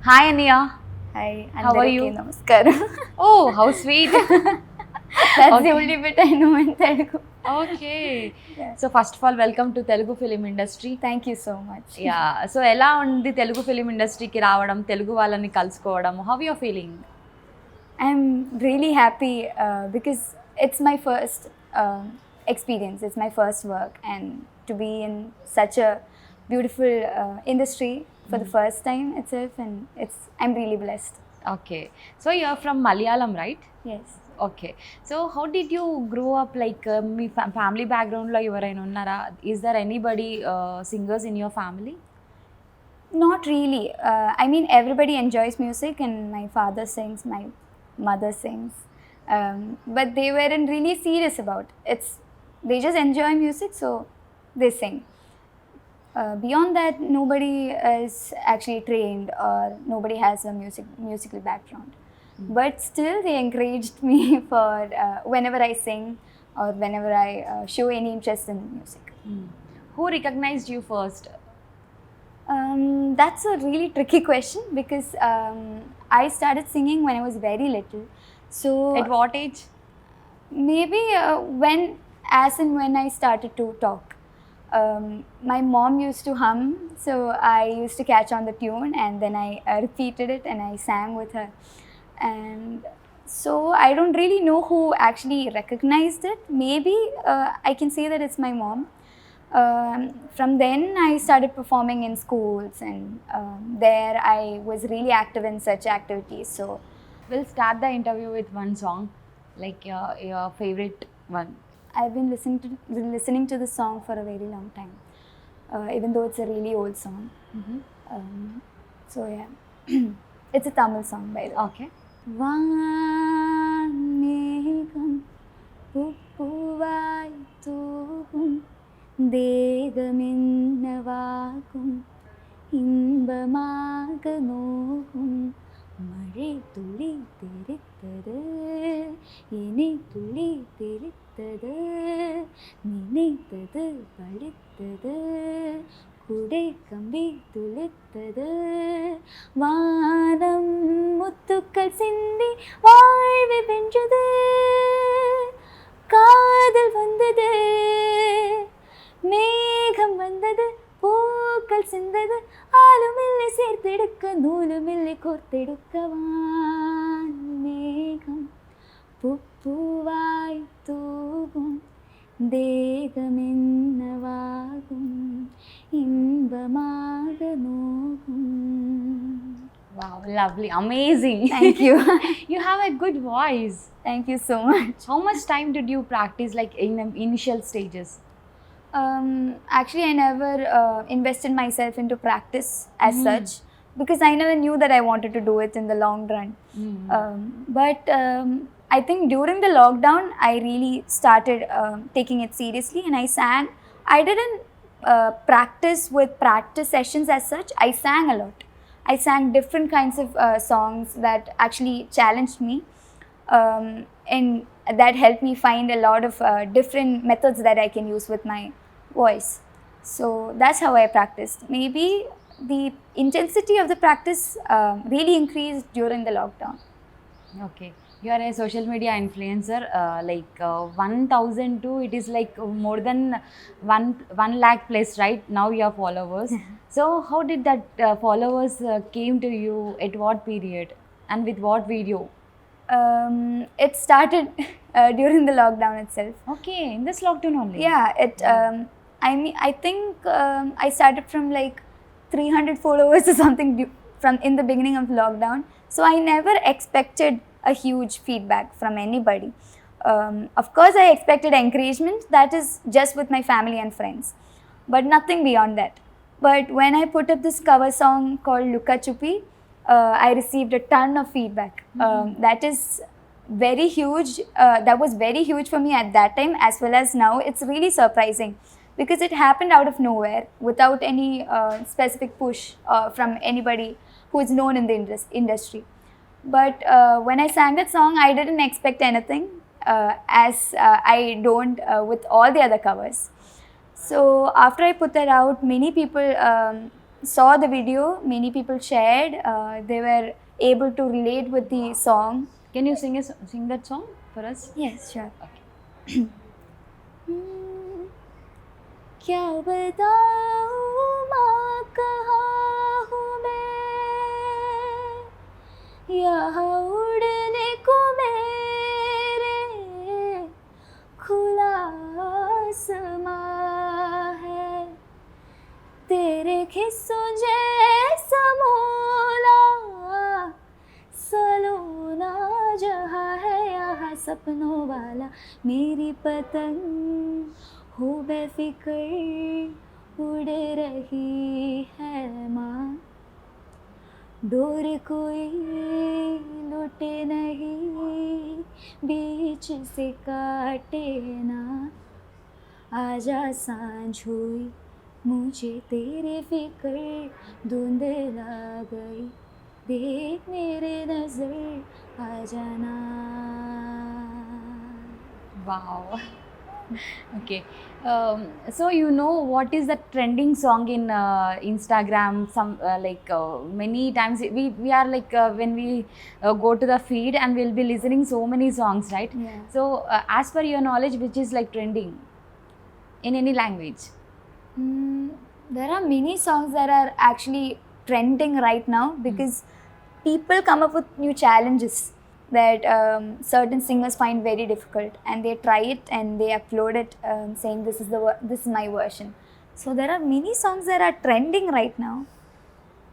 Hi Ania. Hi, How are అందరికీ you? నమస్కారం. Oh, how sweet. That's the Okay. only bit I know in Telugu. Okay. Yeah. So first of all, welcome to Telugu film industry. Thank you so much. Yeah. So ఎలా ఉంది Telugu film ఇండస్ట్రీకి రావడం, తెలుగు వాళ్ళని కలుసుకోవడం? How you feeling? I'm really happy because it's my first experience. It's my first work, and to be in such a beautiful industry for the first time itself, and I'm really blessed. Okay. So you are from Malayalam, right? Yes. Okay so how did you grow up like మీ family బ్యాక్గ్రౌండ్లో ఎవరైనా ఉన్నారా? Is there anybody singers in your family? Not really. I mean, everybody enjoys music, and my father sings, my mother sings, but they weren't really serious about it. They just enjoy music, so they sing. Beyond that, nobody is actually trained, or nobody has a musical background. But still, they encouraged me for whenever I sing or whenever I show any interest in music. Who recognized you first? That's a really tricky question because I started singing when I was very little. So At what age? maybe when I started to talk. My mom used to hum, so I used to catch on the tune, and then I repeated it and I sang with her. And so I don't really know who actually recognized it. Maybe I can say that it's my mom. From then I started performing in schools, and there I was really active in such activities. So We'll start the interview with one song, like your favorite one. I've been listening to this song for a very long time, even though it's a really old song. So yeah, it's a Tamil song, by the way. Okay. வான்மேகம் பூப்பூவாய் தூவும் தேகமென்னவாகும் இன்பமாக நோகும் மழை துளி தெரித்தது இனி துளி தெரித்தது நினைத்தது பழித்தது குடை கம்பி துளித்தது வானம் முத்துக்கள் சிந்தி வாழ்வு வென்றது காதல் வந்தது மேகம் வந்தது பூக்கள் சிந்தது ஆளுமில்லை சேர்த்தெடுக்க நூலுமில்லை கோர்த்தெடுக்க வான்மேகம் பூப்பூவாய் தூவும் தேகமென்னவாகும் இன்பமாக நோகும். Wow, lovely, amazing. Thank you. You have a good voice. Thank you so much. How much time did you practice, like in the initial stages? Actually, I never invested myself into practice as such because I never knew that I wanted to do it in the long run. But I think during the lockdown, I really started taking it seriously, and I sang. I didn't practice with practice sessions as such. I sang a lot. I sang different kinds of songs that actually challenged me, and that helped me find a lot of different methods that I can use with my voice. So that's how I practiced. Maybe the intensity of the practice really increased during the lockdown. Okay, you are a social media influencer, 1000 to it is like more than 1 lakh plus, right now your followers. So how did that followers came to you, at what period and with what video? It started during the lockdown itself. Okay, in this lockdown only. Yeah, I think I started from like 300 followers or something from in the beginning of lockdown. So I never expected a huge feedback from anybody. Of course, I expected encouragement. That is just with my family and friends, but nothing beyond that. But when I put up this cover song called Luka Chupi, I received a ton of feedback. That is very huge. That was very huge for me at that time as well as now. It's really surprising because it happened out of nowhere without any specific push from anybody who is known in the industry. But when I sang that song, I didn't expect anything, as I don't with all the other covers. So after I put that out, many people saw the video, many people shared, they were able to relate with the song. Can you sing that song for us? Yes, sure. Okay. क्या बताऊँ माँ कहाँ हूँ मैं, यहाँ उड़ने को मेरे खुला आसमां है, तेरे किस्सों जैसा मौला सलोना जहाँ है, यहाँ सपनों वाला मेरी पतंग हो बेफिक्र उड़ रही है माँ, डोर कोई लुटे नहीं बीच से काटे ना, आजा सांझ हुई मुझे तेरे फिक्र धुंधला गई, देख मेरे नजर आ जाना. Wow. Okay. So you know what is the trending song in Instagram? Some many times we are like when we go to the feed and we'll be listening so many songs, right? Yeah. So as per your knowledge, which is like trending in any language? There are many songs that are actually trending right now because people come up with new challenges that certain singers find very difficult, and they try it and they upload it saying this is my version. So there are many songs that are trending right now.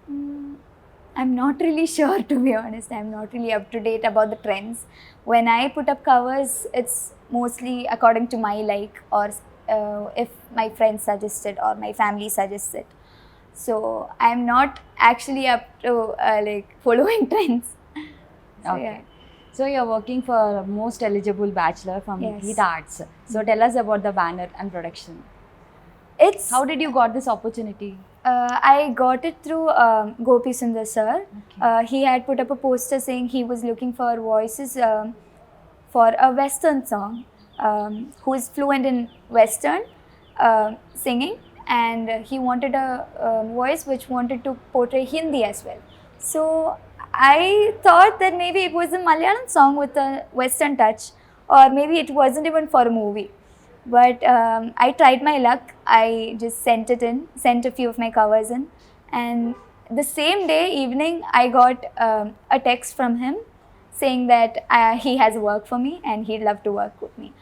I'm not really sure, to be honest. I'm not really up to date about the trends. When I put up covers, it's mostly according to my like, or if my friends suggest it or my family suggests it. So I'm not actually up to like following trends. So, Okay. yeah. So you're working for Most Eligible Bachelor from Yes. Heat Arts. So tell us about the banner and production. It's How did you got this opportunity? I got it through Gopi Sundar sir. Okay. He had put up a poster saying he was looking for voices for a Western song, who is fluent in Western singing, and he wanted a voice which wanted to portray Hindi as well. So I thought that maybe it was a Malayalam song with a Western touch, or maybe it wasn't even for a movie. But I tried my luck. I just sent a few of my covers in, and the same day evening I got a text from him saying that he has work for me and he'd love to work with me.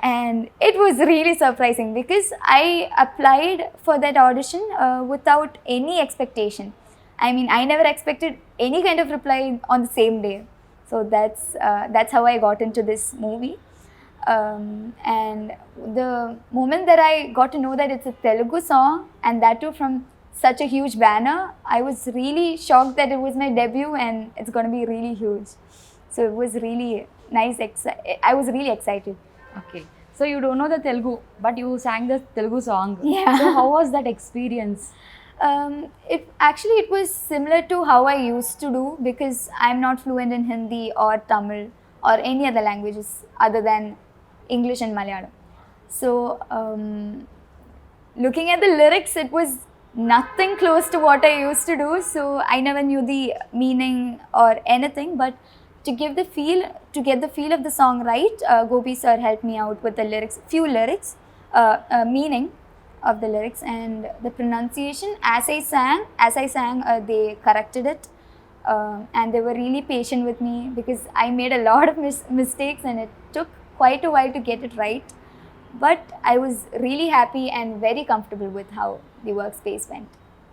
And it was really surprising because I applied for that audition without any expectation. I mean, I never expected any kind of reply on the same day. So that's how I got into this movie. And the moment that I got to know that it's a Telugu song, and that too from such a huge banner, I was really shocked that it was my debut and it's going to be really huge. So it was really nice. I was really excited. Okay. So you don't know the Telugu, but you sang the Telugu song. Yeah. So how was that experience? It was similar to how I used to do, because I'm not fluent in Hindi or Tamil or any other languages other than English and Malayalam. So looking at the lyrics, it was nothing close to what I used to do. So I never knew the meaning or anything, but to get the feel of the song right, Gopi sir helped me out with the few lyrics, meaning of the lyrics, and the pronunciation. As I sang, they corrected it, and they were really patient with me because I made a lot of mistakes, and it took quite a while to get it right. But I was really happy and very comfortable with how the workspace went.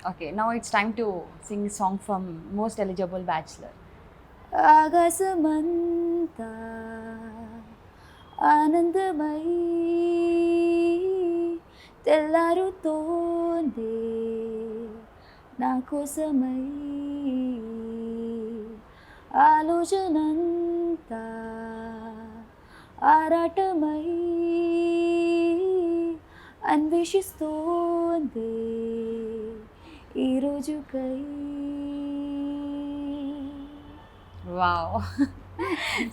Okay, now it's time to sing a song from Most Eligible Bachelor. ఆకాశమంతా ఆనందమై తెల్లారుతోంది నా కోసమై, ఆలోచనంతా ఆరాటమై అన్వేషిస్తోంది ఈ రోజుకై. Wow.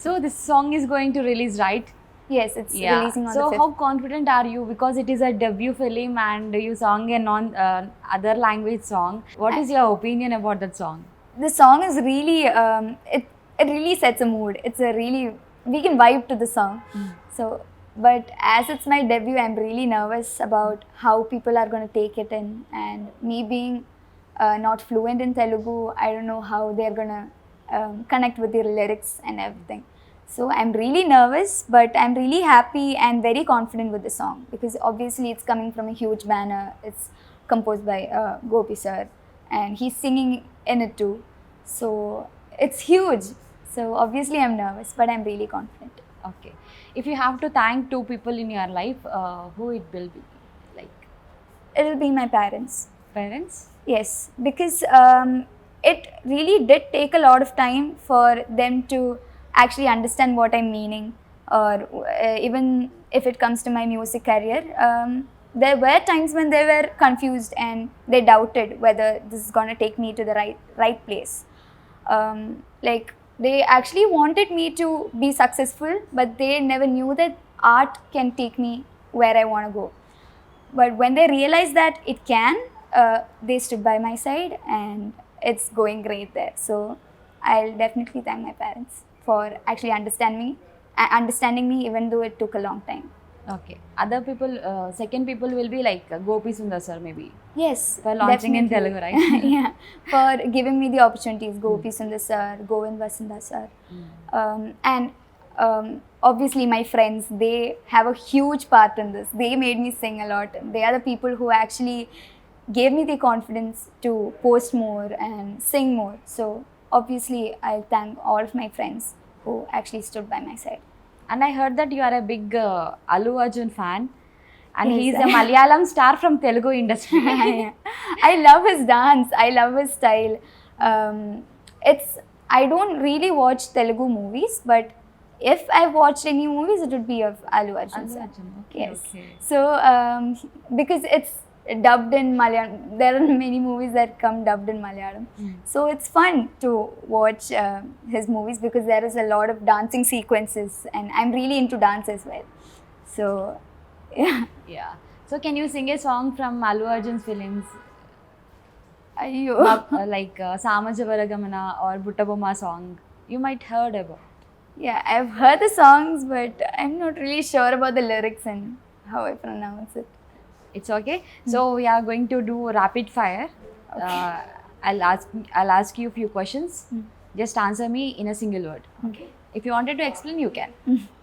So this song is going to release, right? Yes, it's Yeah. releasing on So the 5th. how confident are you, because it is a debut film and you sang a non other language song? What is your opinion about that song? The song is really it really sets a mood. It's a really, we can vibe to the song. So, but as it's my debut, I'm really nervous about how people are going to take it in, and me being not fluent in Telugu, I don't know how they're going to connect with the lyrics and everything. So I'm really nervous, but I'm really happy and very confident with the song, because obviously it's coming from a huge banner. It's composed by Gopi sir, and he's singing in it too. So it's huge. So obviously I'm nervous, but I'm really confident. Okay. If you have to thank two people in your life, who it will be? Like It'll be my parents. parents? Yes, because it really did take a lot of time for them to actually understand what I'm meaning, or even if it comes to my music career. There were times when they were confused and they doubted whether this is going to take me to the right place. Like they actually wanted me to be successful, but they never knew that art can take me where I want to go. But when they realized that it can, they stood by my side, and it's going great there. So I'll definitely thank my parents for actually understanding me, even though it took a long time. Okay. Other people, second people will be like Gopi Sundar sir maybe. Yes, For launching in definitely. Telugu, right? Yeah, for giving me the opportunities, Gopi Sundar sir, Govind Vasudha sir, and obviously my friends. They have a huge part in this. They made me sing a lot. They are the people who actually gave me the confidence to post more and sing more. So obviously, I'll thank all of my friends who actually stood by my side. And I heard that you are a big Allu Arjun fan, and Yes, he is a Malayalam star from Telugu industry. Yeah. I love his dance. I love his style. It's I don't really watch Telugu movies, but if I've watched any movies, it would be of Allu Arjun. Allu sir. Arjun, okay, Yes. okay. So because it's dubbed in Malayalam, there are many movies that come dubbed in Malayalam. So it's fun to watch his movies, because there is a lot of dancing sequences, and I'm really into dance as well. So yeah. Yeah. So can you sing a song from Allu Arjun's films? Ayyo. Like Samajavaragamana or Buttabomma song? You might heard about. Yeah, I've heard the songs, but I'm not really sure about the lyrics and how I pronounce it. It's okay. So we are going to do rapid fire. I'll ask you a few questions. Just answer me in a single word. Okay. If you wanted to explain, you can.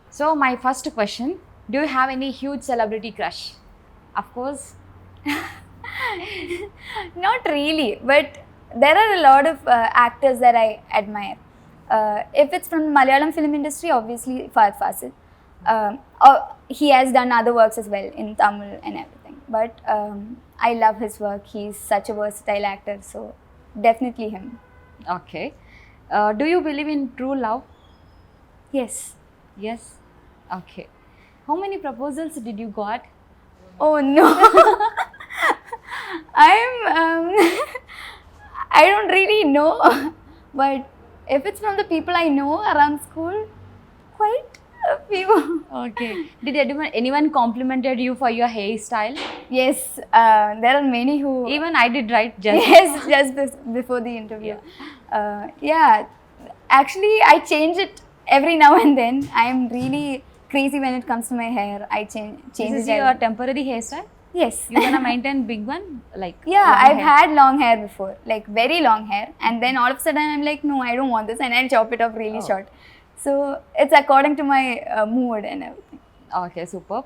So my first question: do you have any huge celebrity crush? Of course. Not really, but there are a lot of actors that I admire. If it's from Malayalam film industry, obviously Fahad Fasil. He has done other works as well in Tamil and everything. But I love his work. He's such a versatile actor, so definitely him. Okay. Do you believe in true love? Yes. Yes. Okay. How many proposals did you got? Oh no. I don't really know, but if it's from the people I know around school, quite a few. Okay. Did anyone complimented you for your hairstyle? Yes, there are many who. Even I did, right? Just Yes, just before the interview. Yeah, actually, I change it every now and then. I am really crazy when it comes to my hair. I change this is it. your temporary hairstyle? Yes. You gonna maintain big one? Like Yeah, long I've hair? had long hair before, like very long hair, and then all of a sudden I'm like, no, I don't want this, and I'll chop it off really short. So it's according to my mood and everything. Okay, superb.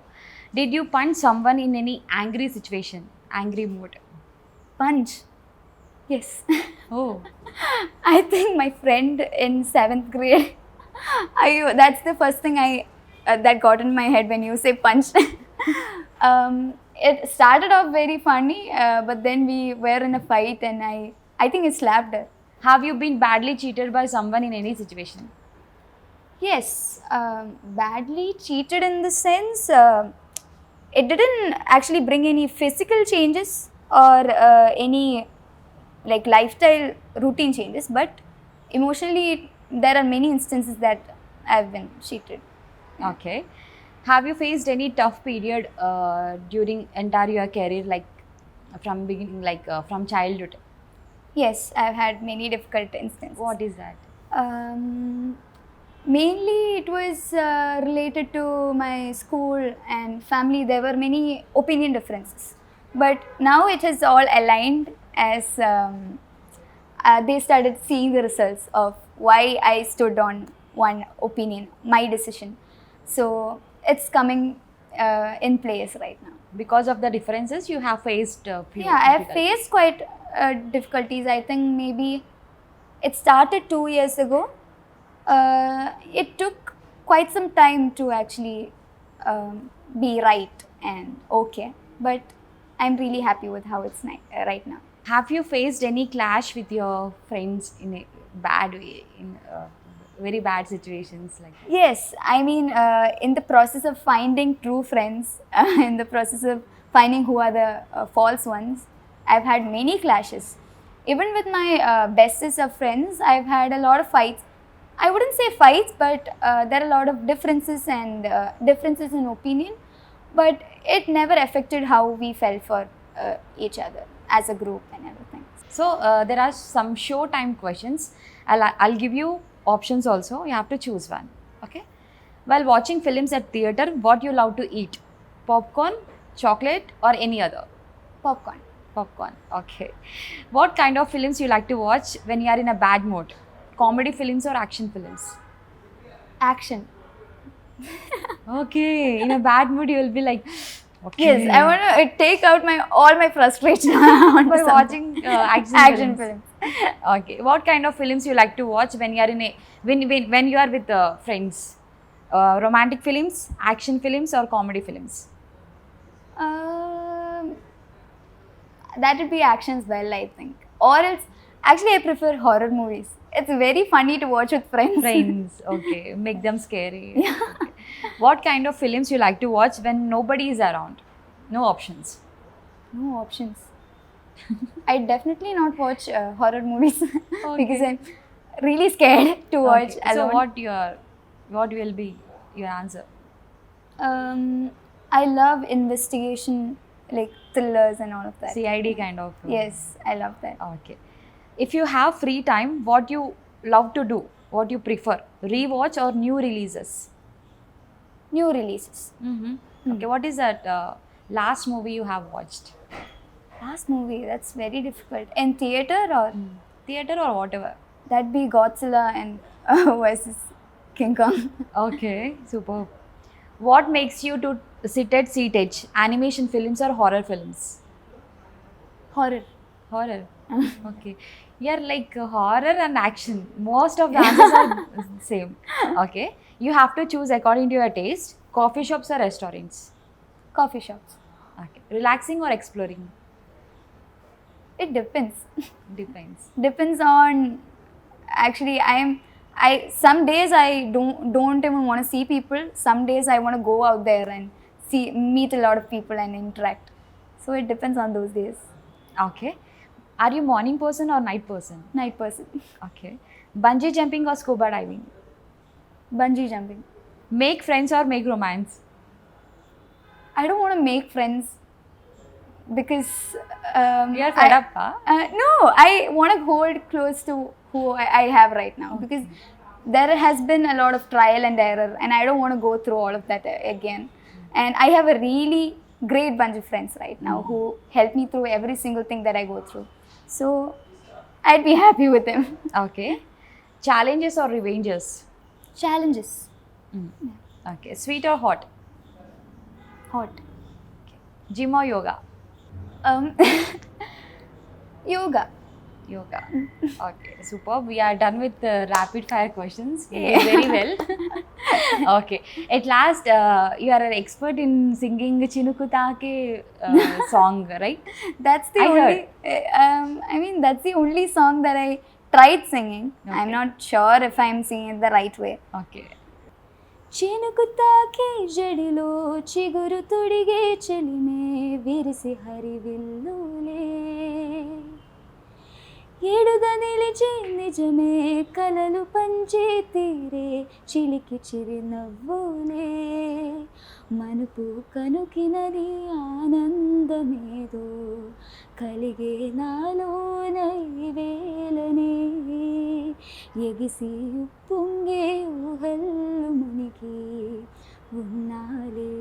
Did you punch someone in any angry situation? Angry mood? Punch. Yes. Oh. I think my friend in 7th grade, that's the first thing that got in my head when you say punch. It started off very funny, but then we were in a fight, and I think I slapped her. Have you been badly cheated by someone in any situation? Yes, badly cheated in the sense, it didn't actually bring any physical changes or any like lifestyle routine changes, but emotionally there are many instances that I've been cheated. Okay. Have you faced any tough period during entire your career, like from beginning, like from childhood? Yes, I've had many difficult instances. What is that? Um, Mainly, it was related to my school and family. There were many opinion differences, but now it has all aligned as they started seeing the results of why I stood on one opinion, my decision. So it's coming in place right now. Because of the differences, you have faced few Yeah, I have difficulties. faced quite difficulties. I think maybe it started 2 years ago. It took quite some time to actually be right and okay, but I'm really happy with how it's right now. Have you faced any clash with your friends in a bad way, in very bad situations like that? Yes, I mean, in the process of finding true friends, in the process of finding who are the false ones, I've had many clashes. Even with my bestest of friends, I've had a lot of fights. I wouldn't say fights, but there are a lot of differences and differences in opinion. But it never affected how we felt for each other as a group and everything. So there are some showtime questions. I'll give you options also. You have to choose one. Okay. While watching films at theater, what you love to eat? Popcorn, chocolate, or any other? Popcorn. Popcorn. Okay. What kind of films you like to watch when you are in a bad mood? Comedy films or action films? Action. Okay. In a bad mood, you will be like, okay. Yes, I want to take out all my frustration on by watching action films. Okay. What kind of films you like to watch when you are in a when you are with friends? Romantic films, action films, or comedy films? That would be actions well, I think. Or else, actually, I prefer horror movies. It's very funny to watch with friends. Friends. Okay. Make them scary. Yeah. Okay. What kind of films you like to watch when nobody is around? No options. No options. I definitely not watch horror movies because I'm really scared to watch Okay. alone. So what will be your answer? I love investigation, like thrillers and all of that. CID kind of. Yes, I love that. Okay. If you have free time, what you love to do? What you prefer? Rewatch or new releases? New releases. Okay. What is that last movie you have watched? Last movie, that's very difficult. In theater or? Theater or whatever. That'd be Godzilla and versus King Kong. Okay. Super. What makes you to sit at seat edge? Animation films or horror films? Horror. Horror. Okay. You're like horror and action. Most of the answers are same. Okay. You have to choose according to your taste. Coffee shops or restaurants? Coffee shops. Okay. Relaxing or exploring? It depends. Depends. Depends on. Actually, some days I don't even want to see people. Some days I want to go out there and meet a lot of people and interact. So it depends on those days. Okay. Are you morning person or night person? Night person. Okay. Bungee jumping or scuba diving? Bungee jumping. Make friends or make romance? I don't want to make friends because You're fed up, huh? No, I want to hold close to who I have right now because there has been a lot of trial and error and I don't want to go through all of that again. And I have a really great bunch of friends right now who help me through every single thing that I go through. So I'd be happy with them. Okay. Challenges or revenges? Challenges. Okay. Sweet or hot? Hot. Gym or yoga? Yoga. Yoga. Okay, superb. We are done with the rapid fire questions. You did very well. Okay. At last, you are an expert in singing Chinukutake song, right? That's the I only. That's the only song that I tried singing. Okay. I'm not sure if I'm singing it the right way. Okay. చినుకుతాకే జడిలో చిగురు తుడిగే చెలిమే విరిసి హరివిల్లులే ఏడుగా నిలిచే నిజమే కలలు పంచే తీరే చిలికి చిరునవ్వులే మనుపు కనుకినది ఆనందమేదో కలిగే నాలోనై వేళనే ఎగిసి ఉప్పొంగే ఊహల్లు మునిగి ఉన్నాలే.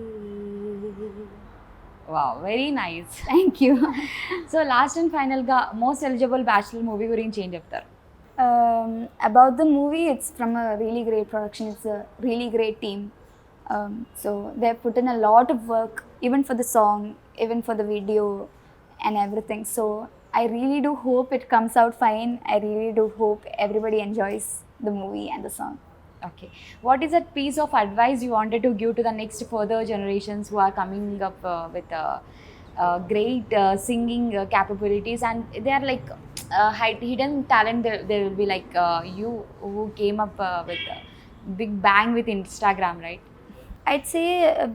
Wow, very nice. Thank you. So last and ఫైనల్గా మోస్ట్ ఎలిజిబుల్ బ్యాచులర్ మూవీ గురించి ఏం చెప్తారు? About the movie, it's from a really great production. It's a really great team. So they've put in a lot of work, even for the song, even for the video and everything. So I really do hope it comes out fine. I really do hope everybody enjoys the movie and the song. Okay. What is that piece of advice you wanted to give to the next further generations who are coming up with great singing capabilities, and they are like hidden talent? There will be like you who came up with big bang with Instagram, right? I'd say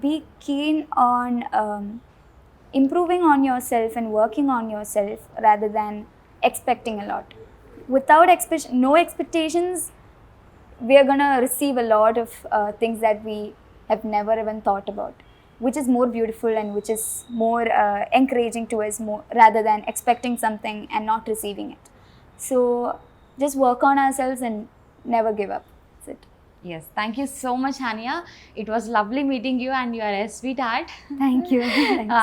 be keen on improving on yourself and working on yourself rather than expecting a lot. Without no expectations, we are gonna receive a lot of things that we have never even thought about, which is more beautiful and which is more encouraging to us, more rather than expecting something and not receiving it. So just work on ourselves and never give up. That's it. Yes. Thank you so much, Hania. It was lovely meeting you, and you are a sweetheart. Thank you.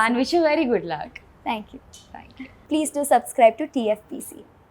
And wish you very good luck. Thank you. Thank you. Please do subscribe to TFPC.